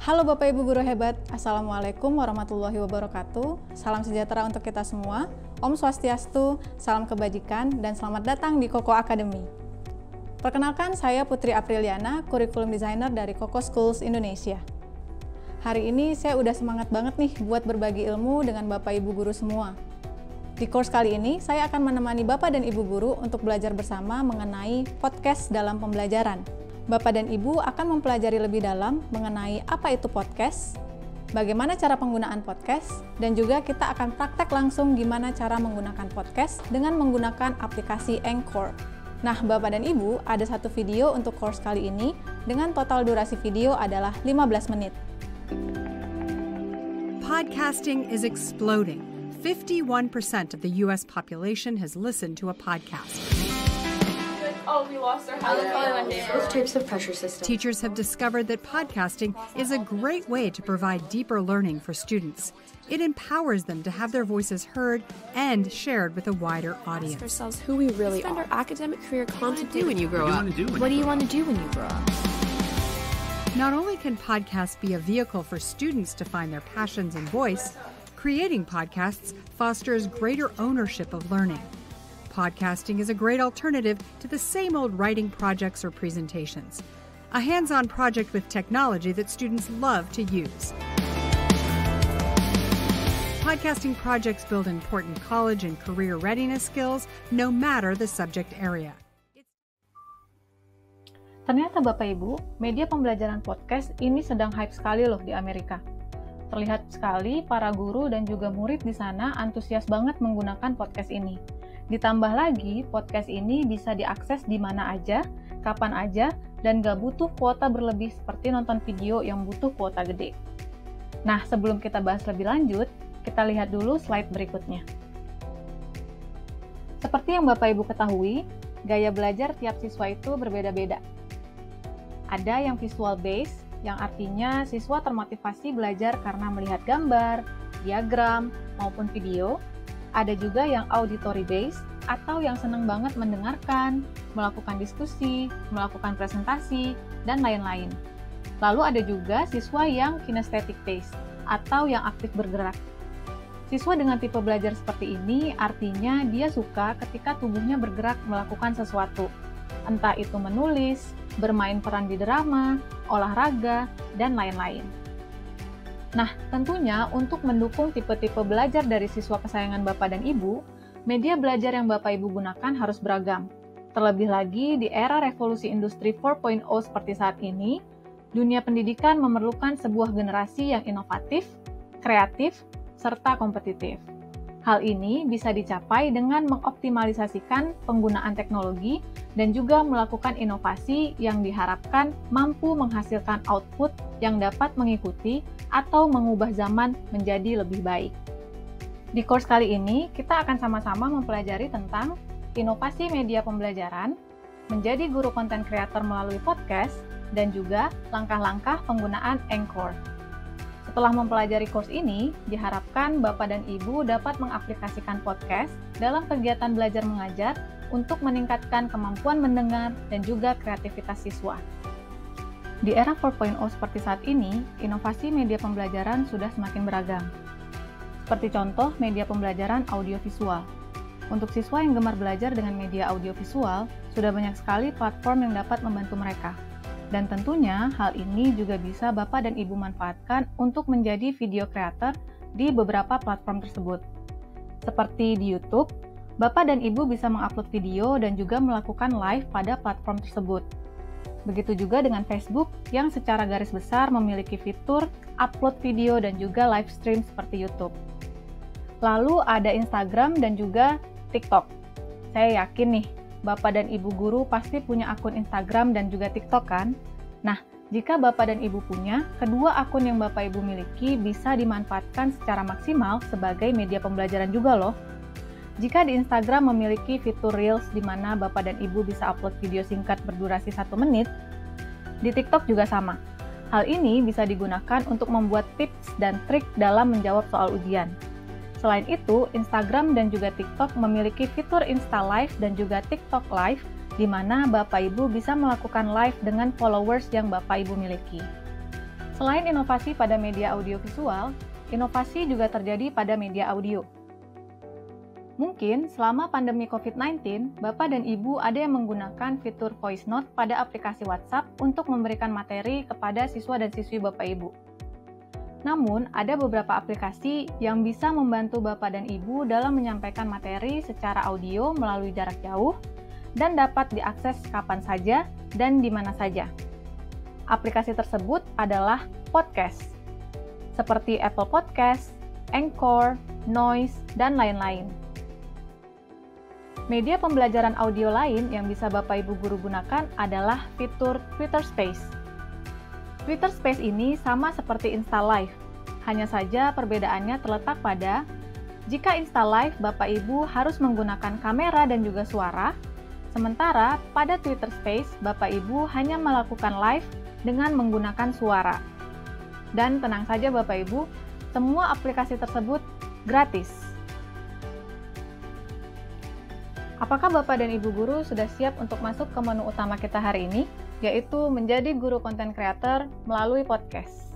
Halo Bapak Ibu Guru Hebat, Assalamualaikum warahmatullahi wabarakatuh. Salam sejahtera untuk kita semua. Om Swastiastu, salam kebajikan, dan selamat datang di Koko Academy. Perkenalkan, saya Putri Apriliana, Curriculum Designer dari Koko Schools Indonesia. Hari ini saya udah semangat banget nih buat berbagi ilmu dengan Bapak Ibu Guru semua. Di course kali ini, saya akan menemani Bapak dan Ibu Guru untuk belajar bersama mengenai podcast dalam pembelajaran. Bapak dan Ibu akan mempelajari lebih dalam mengenai apa itu podcast, bagaimana cara penggunaan podcast, dan juga kita akan praktek langsung gimana cara menggunakan podcast dengan menggunakan aplikasi Anchor. Nah, Bapak dan Ibu, ada satu video untuk course kali ini dengan total durasi video adalah 15 menit. Podcasting is exploding. 51% of the U.S. population has listened to a podcast. Oh, we lost our house. Both types of pressure systems. Teachers have discovered that podcasting is a great way to provide deeper learning for students. It empowers them to have their voices heard and shared with a wider audience. Ask ourselves who we really spend our academic career contemplating. What do you want to do when you grow up? Not only can podcasts be a vehicle for students to find their passions and voice, creating podcasts fosters greater ownership of learning. Podcasting is a great alternative to the same old writing projects or presentations. A hands-on project with technology that students love to use. Podcasting projects build important college and career readiness skills, no matter the subject area. Ternyata Bapak Ibu, media pembelajaran podcast ini sedang hype sekali loh di Amerika. Terlihat sekali para guru dan juga murid di sana antusias banget menggunakan podcast ini. Ditambah lagi, podcast ini bisa diakses di mana aja, kapan aja, dan gak butuh kuota berlebih seperti nonton video yang butuh kuota gede. Nah, sebelum kita bahas lebih lanjut, kita lihat dulu slide berikutnya. Seperti yang Bapak Ibu ketahui, gaya belajar tiap siswa itu berbeda-beda. Ada yang visual based, yang artinya siswa termotivasi belajar karena melihat gambar, diagram, maupun video. Ada juga yang auditory based, atau yang senang banget mendengarkan, melakukan diskusi, melakukan presentasi, dan lain-lain. Lalu ada juga siswa yang kinesthetic based, atau yang aktif bergerak. Siswa dengan tipe belajar seperti ini artinya dia suka ketika tubuhnya bergerak melakukan sesuatu. Entah itu menulis, bermain peran di drama, olahraga, dan lain-lain. Nah, tentunya untuk mendukung tipe-tipe belajar dari siswa kesayangan Bapak dan Ibu, media belajar yang Bapak Ibu gunakan harus beragam. Terlebih lagi di era revolusi industri 4.0 seperti saat ini, dunia pendidikan memerlukan sebuah generasi yang inovatif, kreatif, serta kompetitif. Hal ini bisa dicapai dengan mengoptimalisasikan penggunaan teknologi dan juga melakukan inovasi yang diharapkan mampu menghasilkan output yang dapat mengikuti atau mengubah zaman menjadi lebih baik. Di course kali ini, kita akan sama-sama mempelajari tentang inovasi media pembelajaran, menjadi guru konten kreator melalui podcast, dan juga langkah-langkah penggunaan Anchor. Setelah mempelajari course ini, diharapkan Bapak dan Ibu dapat mengaplikasikan podcast dalam kegiatan belajar mengajar untuk meningkatkan kemampuan mendengar dan juga kreativitas siswa. Di era 4.0 seperti saat ini, inovasi media pembelajaran sudah semakin beragam. Seperti contoh media pembelajaran audiovisual. Untuk siswa yang gemar belajar dengan media audiovisual, sudah banyak sekali platform yang dapat membantu mereka. Dan tentunya hal ini juga bisa Bapak dan Ibu manfaatkan untuk menjadi video creator di beberapa platform tersebut. Seperti di YouTube, Bapak dan Ibu bisa mengupload video dan juga melakukan live pada platform tersebut. Begitu juga dengan Facebook yang secara garis besar memiliki fitur upload video dan juga live stream seperti YouTube. Lalu ada Instagram dan juga TikTok. Saya yakin nih, Bapak dan Ibu guru pasti punya akun Instagram dan juga TikTok kan? Nah, jika Bapak dan Ibu punya, kedua akun yang Bapak Ibu miliki bisa dimanfaatkan secara maksimal sebagai media pembelajaran juga loh. Jika di Instagram memiliki fitur Reels di mana Bapak dan Ibu bisa upload video singkat berdurasi 1 menit, di TikTok juga sama. Hal ini bisa digunakan untuk membuat tips dan trik dalam menjawab soal ujian. Selain itu, Instagram dan juga TikTok memiliki fitur Insta Live dan juga TikTok Live, di mana Bapak Ibu bisa melakukan live dengan followers yang Bapak Ibu miliki. Selain inovasi pada media audiovisual, inovasi juga terjadi pada media audio. Mungkin selama pandemi COVID-19, Bapak dan Ibu ada yang menggunakan fitur voice note pada aplikasi WhatsApp untuk memberikan materi kepada siswa dan siswi Bapak Ibu. Namun, ada beberapa aplikasi yang bisa membantu Bapak dan Ibu dalam menyampaikan materi secara audio melalui jarak jauh dan dapat diakses kapan saja dan di mana saja. Aplikasi tersebut adalah podcast, seperti Apple Podcast, Anchor, Noise, dan lain-lain. Media pembelajaran audio lain yang bisa Bapak Ibu guru gunakan adalah fitur Twitter Space. Twitter Space ini sama seperti Insta Live, hanya saja perbedaannya terletak pada jika Insta Live Bapak Ibu harus menggunakan kamera dan juga suara, sementara pada Twitter Space Bapak Ibu hanya melakukan live dengan menggunakan suara. Dan tenang saja Bapak Ibu, semua aplikasi tersebut gratis. Apakah Bapak dan Ibu guru sudah siap untuk masuk ke menu utama kita hari ini, yaitu menjadi guru konten creator melalui podcast?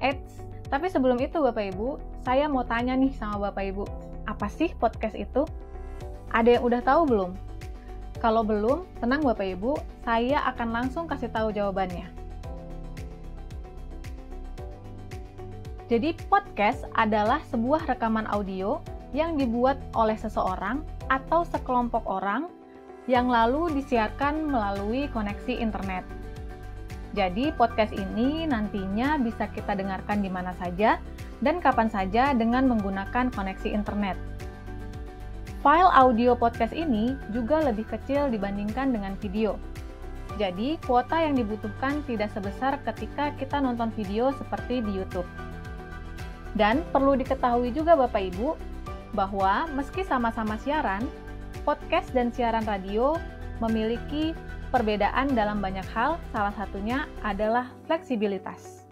Eits, tapi sebelum itu Bapak Ibu, saya mau tanya nih sama Bapak Ibu, apa sih podcast itu? Ada yang udah tahu belum? Kalau belum, tenang Bapak Ibu, saya akan langsung kasih tahu jawabannya. Jadi podcast adalah sebuah rekaman audio yang dibuat oleh seseorang atau sekelompok orang yang lalu disiarkan melalui koneksi internet. Jadi podcast ini nantinya bisa kita dengarkan di mana saja dan kapan saja dengan menggunakan koneksi internet. File audio podcast ini juga lebih kecil dibandingkan dengan video. Jadi kuota yang dibutuhkan tidak sebesar ketika kita nonton video seperti di YouTube. Dan perlu diketahui juga Bapak Ibu, bahwa meski sama-sama siaran, podcast dan siaran radio memiliki perbedaan dalam banyak hal, salah satunya adalah fleksibilitas.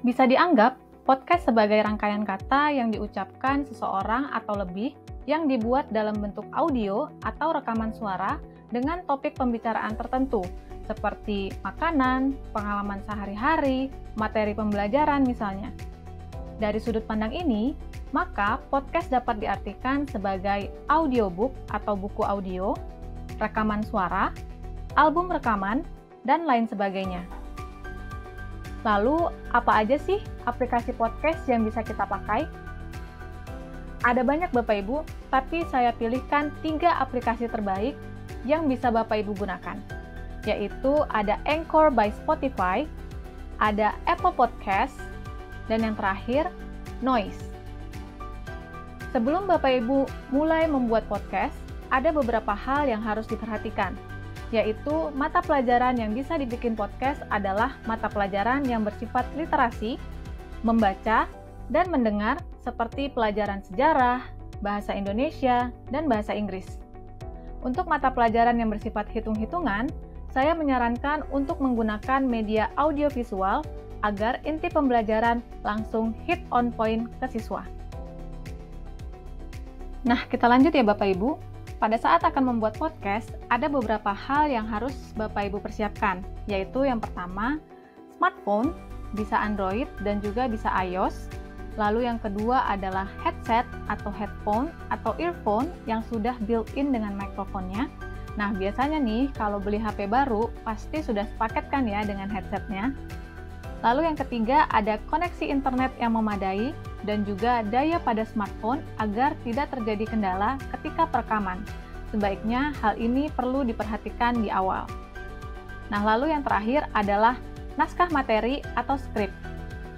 Bisa dianggap podcast sebagai rangkaian kata yang diucapkan seseorang atau lebih yang dibuat dalam bentuk audio atau rekaman suara dengan topik pembicaraan tertentu, seperti makanan, pengalaman sehari-hari, materi pembelajaran misalnya. Dari sudut pandang ini, maka podcast dapat diartikan sebagai audiobook atau buku audio, rekaman suara, album rekaman, dan lain sebagainya. Lalu, apa aja sih aplikasi podcast yang bisa kita pakai? Ada banyak Bapak Ibu, tapi saya pilihkan 3 aplikasi terbaik yang bisa Bapak Ibu gunakan, yaitu ada Anchor by Spotify, ada Apple Podcast, dan yang terakhir, Noise. Sebelum Bapak Ibu mulai membuat podcast, ada beberapa hal yang harus diperhatikan, yaitu mata pelajaran yang bisa dibikin podcast adalah mata pelajaran yang bersifat literasi, membaca, dan mendengar seperti pelajaran sejarah, bahasa Indonesia, dan bahasa Inggris. Untuk mata pelajaran yang bersifat hitung-hitungan, saya menyarankan untuk menggunakan media audiovisual agar inti pembelajaran langsung hit on point ke siswa. Nah, kita lanjut ya Bapak Ibu. Pada saat akan membuat podcast, ada beberapa hal yang harus Bapak Ibu persiapkan, yaitu yang pertama, smartphone, bisa Android dan juga bisa iOS. Lalu yang kedua adalah headset atau headphone atau earphone yang sudah built-in dengan mikrofonnya. Nah, biasanya nih kalau beli HP baru pasti sudah sepaket kan ya dengan headsetnya. Lalu yang ketiga ada koneksi internet yang memadai dan juga daya pada smartphone agar tidak terjadi kendala ketika perekaman. Sebaiknya hal ini perlu diperhatikan di awal. Nah, lalu yang terakhir adalah naskah materi atau skrip.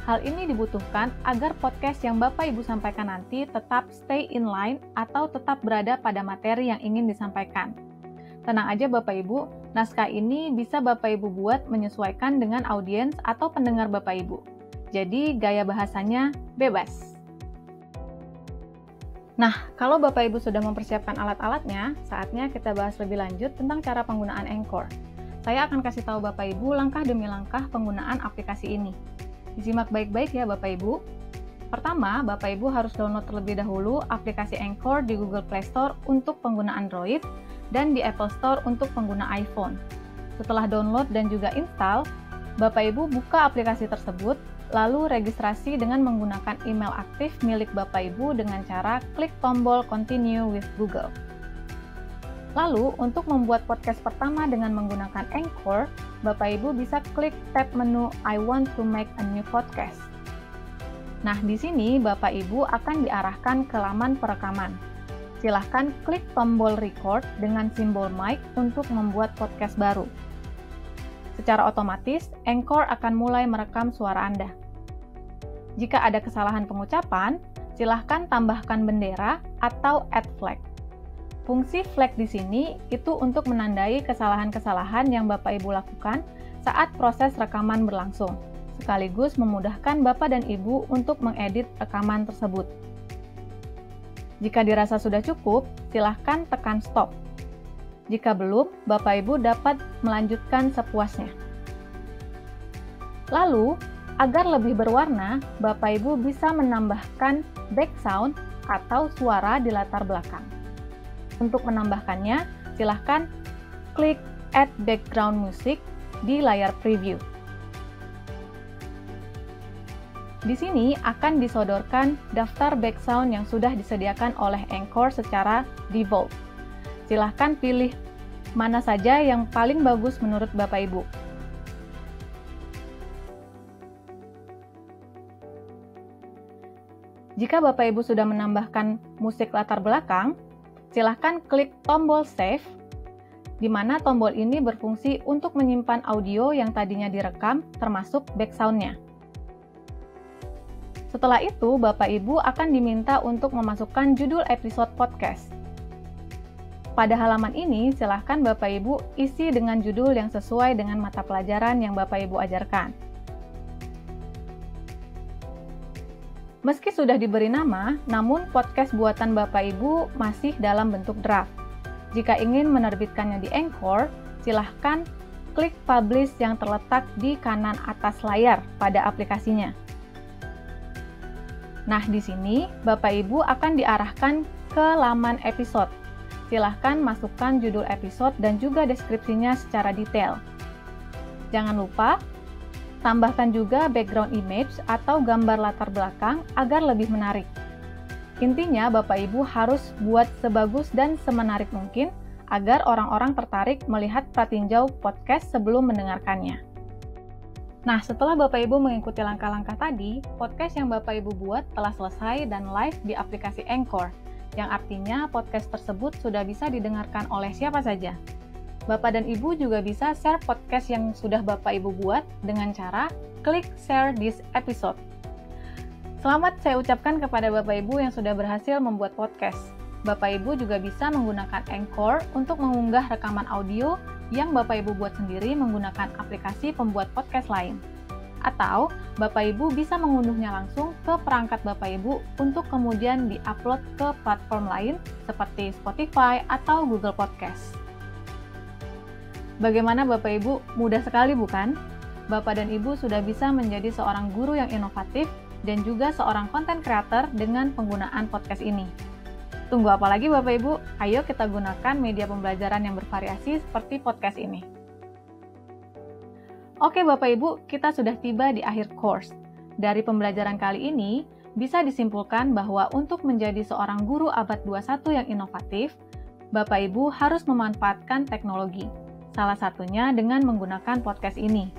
Hal ini dibutuhkan agar podcast yang Bapak Ibu sampaikan nanti tetap stay in line atau tetap berada pada materi yang ingin disampaikan. Tenang aja Bapak Ibu, naskah ini bisa Bapak Ibu buat menyesuaikan dengan audiens atau pendengar Bapak Ibu. Jadi gaya bahasanya bebas. Nah, kalau Bapak Ibu sudah mempersiapkan alat-alatnya, saatnya kita bahas lebih lanjut tentang cara penggunaan Anchor. Saya akan kasih tahu Bapak Ibu langkah demi langkah penggunaan aplikasi ini. Disimak baik-baik ya Bapak Ibu. Pertama, Bapak Ibu harus download terlebih dahulu aplikasi Anchor di Google Play Store untuk pengguna Android dan di Apple Store untuk pengguna iPhone. Setelah download dan juga install, Bapak Ibu buka aplikasi tersebut, lalu registrasi dengan menggunakan email aktif milik Bapak Ibu dengan cara klik tombol Continue with Google. Lalu, untuk membuat podcast pertama dengan menggunakan Anchor, Bapak Ibu bisa klik tab menu I want to make a new podcast. Nah, di sini Bapak Ibu akan diarahkan ke laman perekaman. Silahkan klik tombol record dengan simbol mic untuk membuat podcast baru. Secara otomatis, Anchor akan mulai merekam suara Anda. Jika ada kesalahan pengucapan, silahkan tambahkan bendera atau add flag. Fungsi flag di sini itu untuk menandai kesalahan-kesalahan yang Bapak Ibu lakukan saat proses rekaman berlangsung, sekaligus memudahkan Bapak dan Ibu untuk mengedit rekaman tersebut. Jika dirasa sudah cukup, silahkan tekan stop. Jika belum, Bapak Ibu dapat melanjutkan sepuasnya. Lalu, agar lebih berwarna, Bapak Ibu bisa menambahkan background atau suara di latar belakang. Untuk menambahkannya, silahkan klik Add Background Music di layar preview. Di sini akan disodorkan daftar background yang sudah disediakan oleh Anchor secara default. Silahkan pilih mana saja yang paling bagus menurut Bapak Ibu. Jika Bapak Ibu sudah menambahkan musik latar belakang, silahkan klik tombol Save, di mana tombol ini berfungsi untuk menyimpan audio yang tadinya direkam, termasuk background-nya. Setelah itu, Bapak Ibu akan diminta untuk memasukkan judul episode podcast. Pada halaman ini, silahkan Bapak Ibu isi dengan judul yang sesuai dengan mata pelajaran yang Bapak Ibu ajarkan. Meski sudah diberi nama, namun podcast buatan Bapak Ibu masih dalam bentuk draft. Jika ingin menerbitkannya di Anchor, silahkan klik Publish yang terletak di kanan atas layar pada aplikasinya. Nah, di sini Bapak Ibu akan diarahkan ke laman episode. Silahkan masukkan judul episode dan juga deskripsinya secara detail. Jangan lupa, tambahkan juga background image atau gambar latar belakang agar lebih menarik. Intinya, Bapak Ibu harus buat sebagus dan semenarik mungkin agar orang-orang tertarik melihat pratinjau podcast sebelum mendengarkannya. Nah, setelah Bapak Ibu mengikuti langkah-langkah tadi, podcast yang Bapak Ibu buat telah selesai dan live di aplikasi Anchor, yang artinya podcast tersebut sudah bisa didengarkan oleh siapa saja. Bapak dan Ibu juga bisa share podcast yang sudah Bapak Ibu buat dengan cara klik share this episode. Selamat saya ucapkan kepada Bapak Ibu yang sudah berhasil membuat podcast. Bapak Ibu juga bisa menggunakan Anchor untuk mengunggah rekaman audio yang Bapak Ibu buat sendiri menggunakan aplikasi pembuat podcast lain. Atau, Bapak Ibu bisa mengunduhnya langsung ke perangkat Bapak Ibu untuk kemudian di-upload ke platform lain seperti Spotify atau Google Podcast. Bagaimana Bapak Ibu? Mudah sekali bukan? Bapak dan Ibu sudah bisa menjadi seorang guru yang inovatif dan juga seorang content creator dengan penggunaan podcast ini. Tunggu apa lagi Bapak Ibu? Ayo kita gunakan media pembelajaran yang bervariasi seperti podcast ini. Oke Bapak Ibu, kita sudah tiba di akhir course. Dari pembelajaran kali ini, bisa disimpulkan bahwa untuk menjadi seorang guru abad 21 yang inovatif, Bapak Ibu harus memanfaatkan teknologi. Salah satunya dengan menggunakan podcast ini.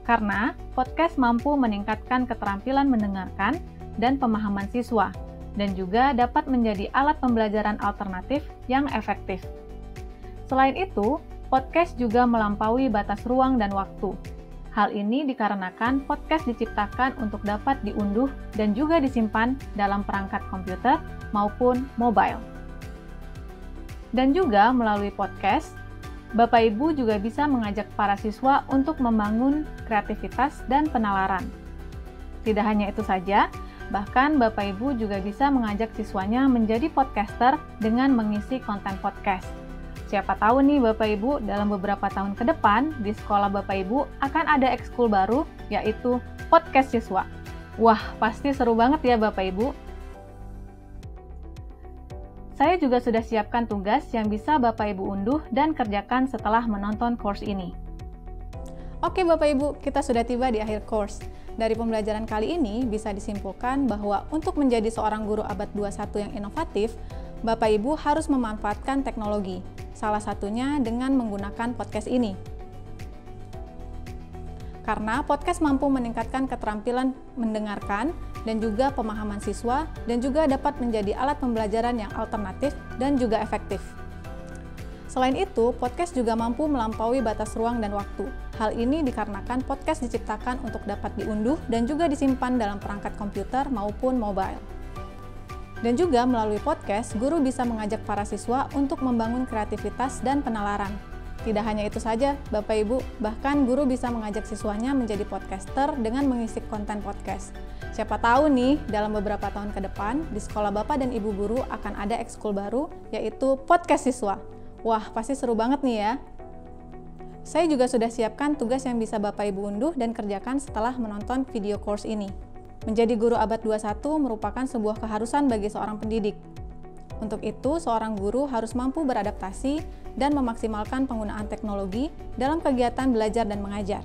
Karena podcast mampu meningkatkan keterampilan mendengarkan dan pemahaman siswa, dan juga dapat menjadi alat pembelajaran alternatif yang efektif. Selain itu, podcast juga melampaui batas ruang dan waktu. Hal ini dikarenakan podcast diciptakan untuk dapat diunduh dan juga disimpan dalam perangkat komputer maupun mobile. Dan juga melalui podcast, Bapak Ibu juga bisa mengajak para siswa untuk membangun kreativitas dan penalaran. Tidak hanya itu saja, bahkan Bapak Ibu juga bisa mengajak siswanya menjadi podcaster dengan mengisi konten podcast. Siapa tahu nih Bapak Ibu, dalam beberapa tahun ke depan, di sekolah Bapak Ibu akan ada ekskul baru, yaitu podcast siswa. Wah, pasti seru banget ya Bapak Ibu. Saya juga sudah siapkan tugas yang bisa Bapak Ibu unduh dan kerjakan setelah menonton course ini. Oke Bapak Ibu, kita sudah tiba di akhir course. Dari pembelajaran kali ini bisa disimpulkan bahwa untuk menjadi seorang guru abad 21 yang inovatif, Bapak Ibu harus memanfaatkan teknologi, salah satunya dengan menggunakan podcast ini. Karena podcast mampu meningkatkan keterampilan mendengarkan dan juga pemahaman siswa, dan juga dapat menjadi alat pembelajaran yang alternatif dan juga efektif. Selain itu, podcast juga mampu melampaui batas ruang dan waktu. Hal ini dikarenakan podcast diciptakan untuk dapat diunduh dan juga disimpan dalam perangkat komputer maupun mobile. Dan juga melalui podcast, guru bisa mengajak para siswa untuk membangun kreativitas dan penalaran. Tidak hanya itu saja, Bapak Ibu, bahkan guru bisa mengajak siswanya menjadi podcaster dengan mengisi konten podcast. Siapa tahu nih, dalam beberapa tahun ke depan, di sekolah Bapak dan Ibu guru akan ada ekskul baru, yaitu podcast siswa. Wah, pasti seru banget nih ya. Saya juga sudah siapkan tugas yang bisa Bapak Ibu unduh dan kerjakan setelah menonton video course ini. Menjadi guru abad 21 merupakan sebuah keharusan bagi seorang pendidik. Untuk itu, seorang guru harus mampu beradaptasi dan memaksimalkan penggunaan teknologi dalam kegiatan belajar dan mengajar.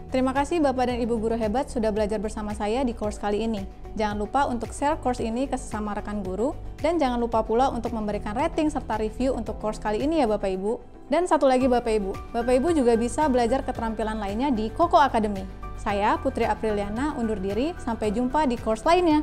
Terima kasih Bapak dan Ibu guru hebat sudah belajar bersama saya di course kali ini. Jangan lupa untuk share course ini ke sesama rekan guru, dan jangan lupa pula untuk memberikan rating serta review untuk course kali ini ya Bapak Ibu. Dan satu lagi Bapak Ibu juga bisa belajar keterampilan lainnya di Koko Academy. Saya Putri Apriliana undur diri, sampai jumpa di course lainnya.